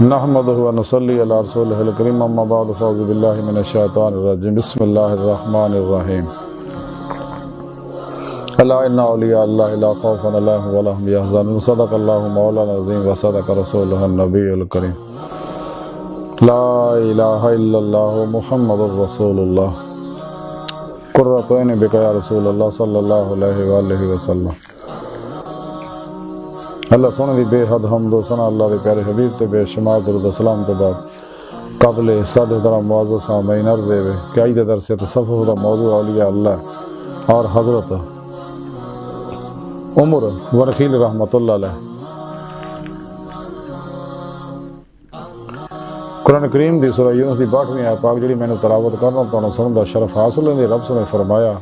نحمدہ و نصلی علی رسولہ الکریم اما بعد فاعوذ باللہ من الشیطان الرجیم بسم اللہ الرحمن الرحیم الا ان اولیاء اللہ لا خوف علیہم ولا هم یحزنون صدق اللہ مولانا العظیم و صدق رسولہ النبی الکریم لا الہ الا اللہ محمد رسول اللہ قرۃ عین بک یا رسول اللہ صلی اللہ علیہ وآلہ وسلم۔ اللہ سونے دی بے حد حمد و ثنا اللہ دے پیارے حبیب تے بے شمار درود و سلام تو بعد قابل صد احترام معزز سامعین عرض ہے کہ آج دے درس تصوف دا موضوع اولیاء اللہ اور حضرت عمر ورخیل رحمۃ اللہ علیہ۔ قرآن کریم دی سورہ یونس دی 62ویں آیت پاک جڑی میں نے تلاوت کرنا تو سنن دا شرف حاصل ہے۔ رب نے فرمایا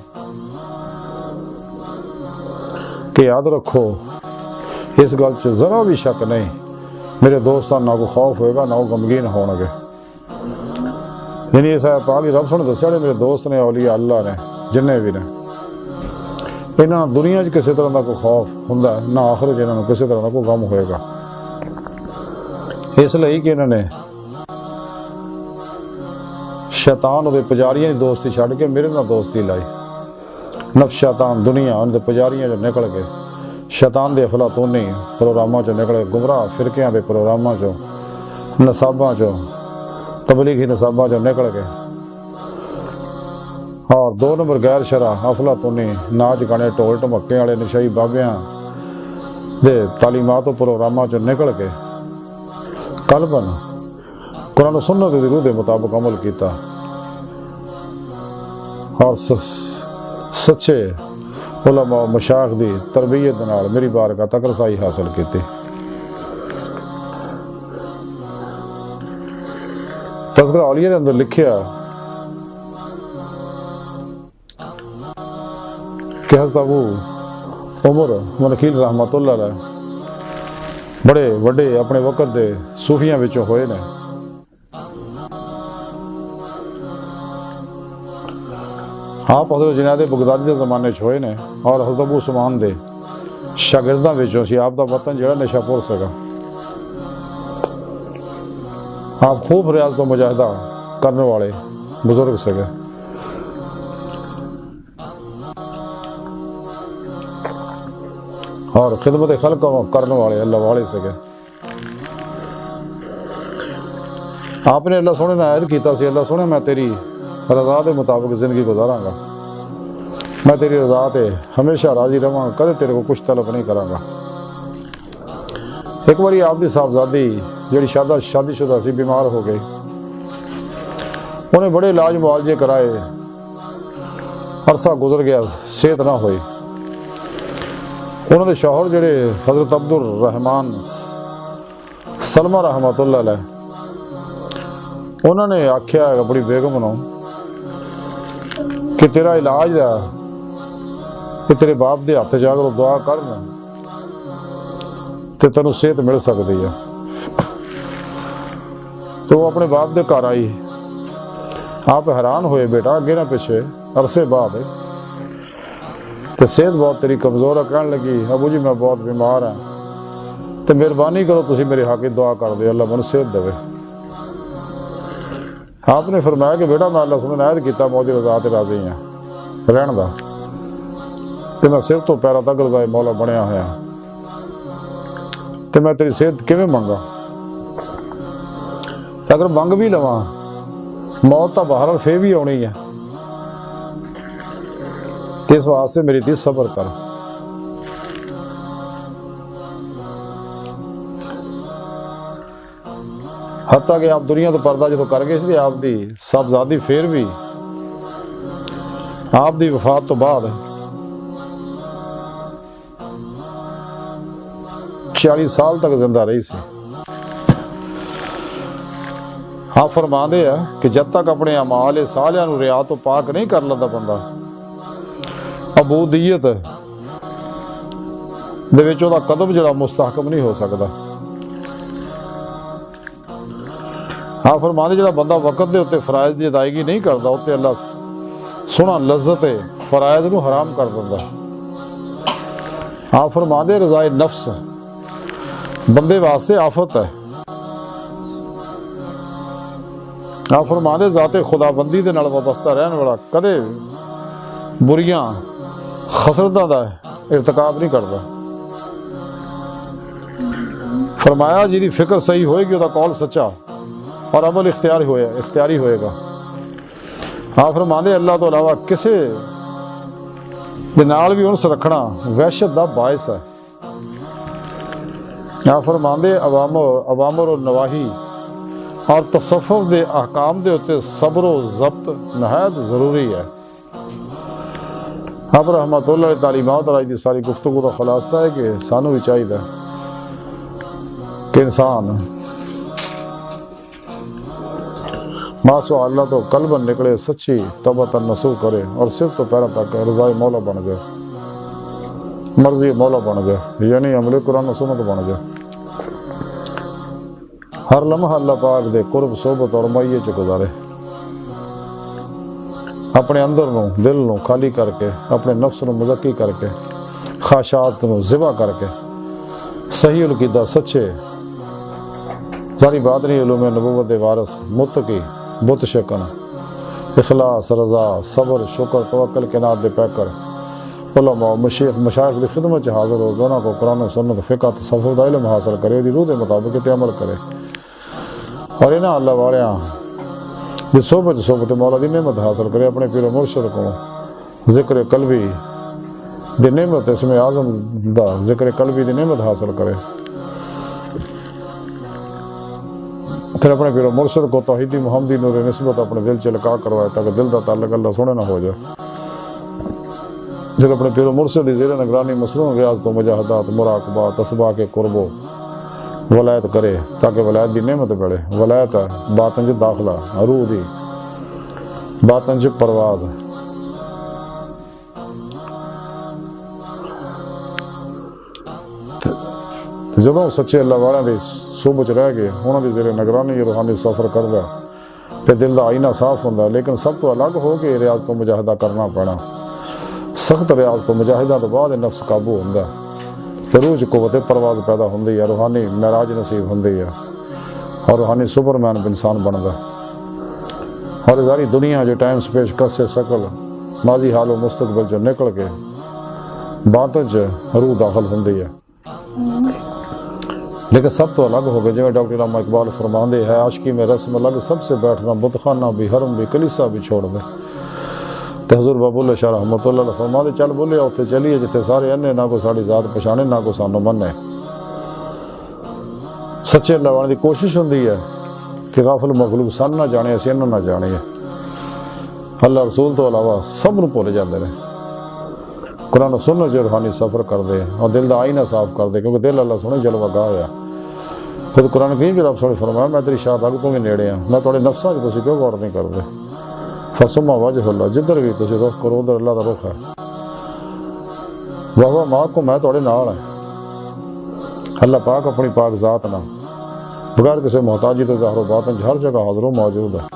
کہ یاد رکھو اس گل چ ذرا بھی شک نہیں، میرے دوستان نہ کو خوف ہوئے گا نہ وہ غمگین ہون گے۔ یعنی اس آیت پاک رب نے دسیا میرے دوست نے اولیاء اللہ نے جنے بھی نے انہاں دنیا چ کسی طرح کا کوئی خوف ہوندا نہ آخرت انہاں نوں کسی طرح کا کوئی غم ہوئے گا، اس لیے کہ انہوں نے شیطان دے پجاریاں دی دوستی چھڈ کے میرے نال دوستی لائی۔ نفس شیطان دنیا ان دے پجاریاں جو نکل گئے، شیطان دے افلاطونی پروگراماں چوں نکلے، گمراہ فرقیاں دے پروگراماں چوں، نصاباں چوں، تبلیغی نصاباں چوں نکل گئے، اور 2 نمبر غیر شرع افلاطونی ناچ گانے ٹول ٹمکے والے نشائی بابیاں دے تعلیمات و پروگراماں چوں نکل کے قلباً قرآن و سنت دی روح دے مطابق عمل کیتا اور سچے علماء و مشایخ دی تربیت نال میری بارگاہ تک رسائی حاصل کیتی۔ تذکرہ اولیاء دے اندر لکھیا کہ حضرت ابو عمر ورخیل رحمۃ اللہ علیہ بڑے وڈے اپنے وقت دے صوفیاں وچوں ہوئے نے۔ آپ حضرت جنید بغدادی دے زمانے چ ہوئے نے اور حضرت ابو عثمان دے شاگرداں وچوں سی۔ آپ دا وطن جڑا نشہ پور سکا، آپ خوب ریاضت و مجاہدہ کرنے والے بزرگ سکے۔ اور خدمت خلق کرنے والے اللہ والے سکے۔ آپ نے اللہ سونے نے عہد کیتا سی، اللہ سونے میں تیری رضا دے مطابق زندگی گزاراں گا، میں تیری رضا تے ہمیشہ راضی رہاں، کدے تیرے کو کچھ طلب نہیں کراں گا۔ ایک باری آپ دی صاحبزادی جڑی شادی شدہ سی بیمار ہو گئی، انہیں بڑے علاج معالجے کرائے، عرصہ گزر گیا، صحت نہ ہوئی۔ انہوں نے شوہر جڑے حضرت عبد الرحمن سلمہ رحمۃ اللہ علیہ، انہوں نے آکھیا اپنی بیگم نو کہ تیرا علاج ہے کہ تیرے باپ دے ہاتھ جا کر دعا کرنا تے تینوں صحت مل سکتی ہے۔ تو وہ اپنے باپ دے گھر آئی، آپ حیران ہوئے، بیٹا اگے نہ پیچھے عرصے بعد تے صحت بہت تیری کمزور ہے، کہنے لگی ابو جی میں بہت بیمار ہاں تے مہربانی کرو تسی میرے حق دعا کر دے اللہ مجھے صحت دے۔ آپ نے فرمایا کہ بیٹا میں اللہ سنے عہد کیتا مولا رضا تے راضی ہاں رہن دا تے میں سر تو پیرا تک رضا مولا بنیا ہوا تے میں تیری صحت کیویں منگا، اگر منگ بھی لواں موت تو بہرحال فے بھی آنی ہے، تے اس واسطے میری تی صبر کر۔ حتیٰ کہ آپ دنیا تو پردہ جدو کر گئے سی، آپ دی صاحبزادی پھر بھی آپ دی وفات تو بعد 40 سال تک زندہ رہی سی۔ آپ فرماندے ہیں کہ جب تک اپنے اعمال صالحہ نو ریا تو پاک نہیں کر لیندا بندہ، عبودیت دے وچ دا قدم جڑا مستحکم نہیں ہو سکدا۔ آپ فرماندے جڑا بندہ وقت دے اتے فرائض دی ادائیگی نہیں کردا، اتے اللہ سونا لذت فرائض نو حرام کر دیندا۔ آپ فرماندے رضائے نفس بندے واسطے آفت ہے، آپ فرماندے ذات خداوندی دے نال وابستہ رہن والا کدے بریاں خسرتاں دا ارتکاب نہیں کرتا. فرمایا جی دی فکر صحیح ہوئے گی، وہ قول سچا اور عمل اختیاری ہوئے گا. آپ فرماندے اللہ تو علاوہ کسے دے نال بھی انس رکھنا وحشت دا باعث ہے. آپ فرماندے اوامر و نواہی اور تصوف دے احکام دے ہوتے صبر و ضبط نہایت ضروری ہے. آپ رحمت اللہ علیہ تعلیمات اور آج دی ساری گفتگو کا خلاصہ ہے کہ سانو بھی چاہیے کہ انسان ماسو اللہ تو قلباً نکلے، سچی توبہ نصوح کرے اور صرف تو پیرا تک رضائے مولا بن جائے، مرضی مولا بن جائے، یعنی عمل قرآن و سنت بن جائے. ہر لمحہ اللہ پاک دے قرب صحبت اور مائیے چ گزارے. اپنے اندر نو دل نو خالی کر کے، اپنے نفس نو مزکی کر کے، خواہشات نو ذبح کر کے، صحیح العقیدہ سچے ساری بادنی علوم نبوت دے وارث متقی بت شکن اخلاص رضا صبر شکر توکل کنات دے پیکر علماء مشایخ دی خدمت حاضر ہو، دونوں کو قرآن و سنت فقہ تصوف دا علم حاصل کرے، دی روح دے مطابق عمل کرے اور انہاں اللہ والیاں دی صحبت مولا دی نعمت حاصل کرے. اپنے پیر و مرشد کو ذکر قلبی دی نعمت اسم اعظم دا ذکر قلبی دی نعمت حاصل کرے. پھر اپنے پیر و مرشد کو توحیدی محمدی نور نسبت اپنے دل چلکا کروائے تاکہ دل دا تعلق اللہ سونے نہ ہو جائے. جب اپنے پیر و مرشد دی زیر نگرانی مصنوع ریاض تو مجاہدات مراقبات اسباق قرب و ولایت کرے تاکہ ولایت دی نعمت بڑھے. ولایت باطن چ داخلہ، روح دی باطن چ پرواز. جدوں سچے اللہ والوں دی صحبت چ رہ گئے، انہاں دی زیر نگرانی روحانی سفر کردا تے دل دا آئینہ صاف ہوندا. لیکن سب تو الگ ہو کے ریاض تو مجاہدہ کرنا پینا. سخت ریاض تو مجاہدہ تو بعد نفس قابو ہوندا تے روح چ قوت پرواز پیدا ہوندی ہے، روحانی معراج نصیب ہوندی ہے اور روحانی سپرمین انسان بندا. اور ساری دنیا جو ٹائم سپیس کس سے شکل ماضی حال و مستقبل جو نکل کے باطن چ روح داخل ہوندی ہے. لیکن سب تو الگ ہو گئے، جو ڈاکٹر علامہ اقبال فرماندے ہے عاشقی میں رسم الگ سب سے بیٹھنا، بت خانہ بھی حرم بھی کلیسا بھی چھوڑ دے. تے حضور باب اللہ شاہ رحمۃ اللہ علیہ فرماندے چل بولے اتنے چلیے جتنے سارے انے نہ کو ساری ذات پچھانے نہ کو سانو منے. سچے اللہ والے دی کوشش ہوندی ہے کہ غافل مغلوب سن نہ جانے، اسی انہوں نہ جانے. اللہ رسول تو علاوہ سب نو بھول جاندے نے. قرآن و سنت جو روحانی سفر کر دے اور دل دا آئینہ صاف کر دے، کیونکہ دل اللہ سونے جلوہ گاہ ہے. خود قرآن کریم کے رب سونے فرمایا میں تیری شاہ رگ تو بھی نیڑے ہاں، میں تھوڑے نفساں چ تسی کیوں غور نہیں کر دے. فسما وجہ اللہ، جدھر بھی تسی رخ کرو ادھر اللہ دا رخ ہے. وہو معکم، میں تھوڑے نال ہے. اللہ پاک اپنی پاک ذات نہ بغیر کسی محتاجی تو ظاہر و باطن ہر جگہ حاضر و موجود ہے.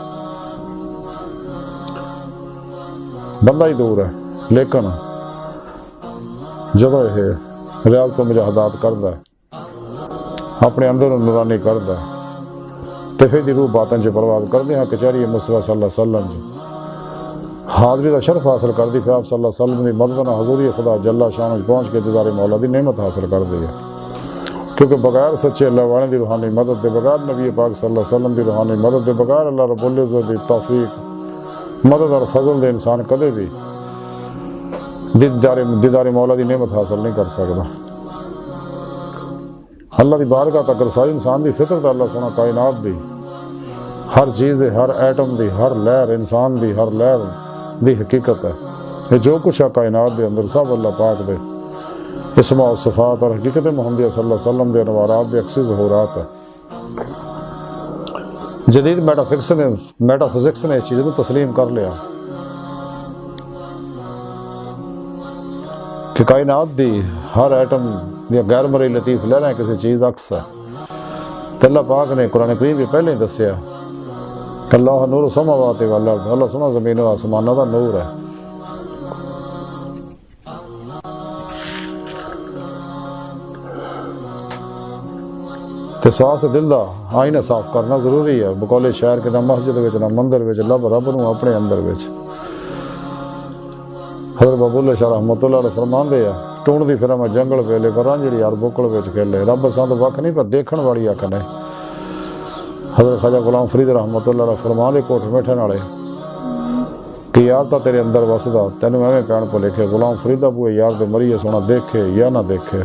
بندہ ہی دور ہے، لیکن جدو یہ ریاض تو مجاہدات کردا ہے، اپنے اندر نورانی کردا ہے، تے پھر دی روح باطن چ پرواز کردے ہاں کچہری مصطفیٰ صلی اللہ علیہ وسلم جی حاضری کا شرف حاصل کر دی. پھر آپ صلی اللہ علیہ وسلم دی مدد نہ حضوری خدا جل شان پہنچ کے دیدار مولا دی نعمت حاصل کر دی ہے. کیونکہ بغیر سچے اللہ والے دی روحانی مدد دے، بغیر نبی پاک صلی اللہ علیہ وسلم دی روحانی مدد دے، بغیر اللہ رب العزت دی توفیق مدد اور فضل دے انسان کدے بھی دیدار مولا دی نعمت حاصل نہیں کر سکتا. اللہ دی بارگاہ تک رسائی انسان دی فطرت اللہ سونا کائنات دی ہر چیز دے، ہر ایٹم دی، ہر لہر انسان دی ہر لہر دی حقیقت ہے. یہ جو کچھ ہے کائنات دے اندر سب اللہ پاک دے اسماء و صفات اور حقیقت محمدیہ صلی اللہ علیہ وسلم دے انوارات دے عکسی ظہورات ہے. جدید میٹا فزکس نے اس چیز کو تسلیم کر لیا کہ کائنات دی ہر ایٹم یا غیر مرئی لطیف لہریں کسی چیز عکس ہے. تو اللہ پاک نے قرآن کریم بھی پہلے ہی دسیا کہ اللہ نور السماوات والارض، اللہ سنا زمین و آسمانہ دا نور ہے. تے سواس دل دا آئینہ صاف کرنا ضروری ہے بقول شاعر کے نہ مسجد وچ نہ مندر وچ لب رب نو اپنے اندر وچ حضرت ابو اللہ شاہ رحمۃ اللہ علیہ فرمان دے ٹونڈ دی پھر میں جنگل ویلے کراں جڑی یار بکڑ وچ کھیلے رب ساں تو وقت نہیں پر دیکھن والی اکھ نے حضرت خواجہ غلام فرید رحمۃ اللہ علیہ فرمان دے کوٹھ بیٹھن والے کہ یار تا تیرے اندر وسدا تینوں ایویں کہن پہ لکھے غلام فرید ابو یار دے مریے سونا دیکھے یا نہ دیکھے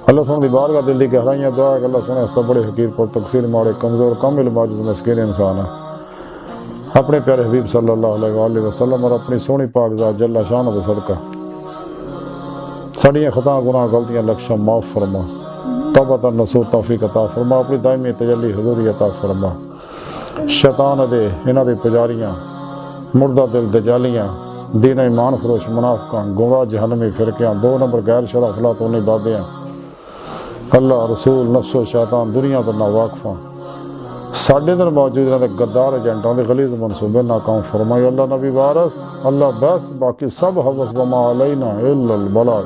اللہ سونے دی بارگاہ دل دی گہرائیاں دعا ہے کہ اللہ سونے اس بڑے حقیر پر تقصیر ماڑے کمزور کامل معجز مسکین انسان ہے اپنے پیارے حبیب صلی اللہ علیہ وآلہ وسلم اور اپنی سونی پاک ذات جل شان دے صدقہ ساڈیاں خطا گناہ غلطیاں لکشاں معاف فرما توبہ نصوح توفیق عطا فرما اپنی دائمی تجلی حضوری عطا فرما شیطان دے انہاں دے پجاریاں مردہ دل دجالیاں دین ایمان فروش منافقاں گمراہ جہنمی فرقیاں 2 نمبر غیر شرع افلاطونی بابیاں اللہ رسول نفس و شیطان دنیا تو نہ واقفاں ساڈے در موجود رہتے غدار ایجنٹاں دے غلیظ منصوبے ناکام فرمائی اللہ نبی وارث اللہ بس باقی سب حوث وما علینا الا البلاغ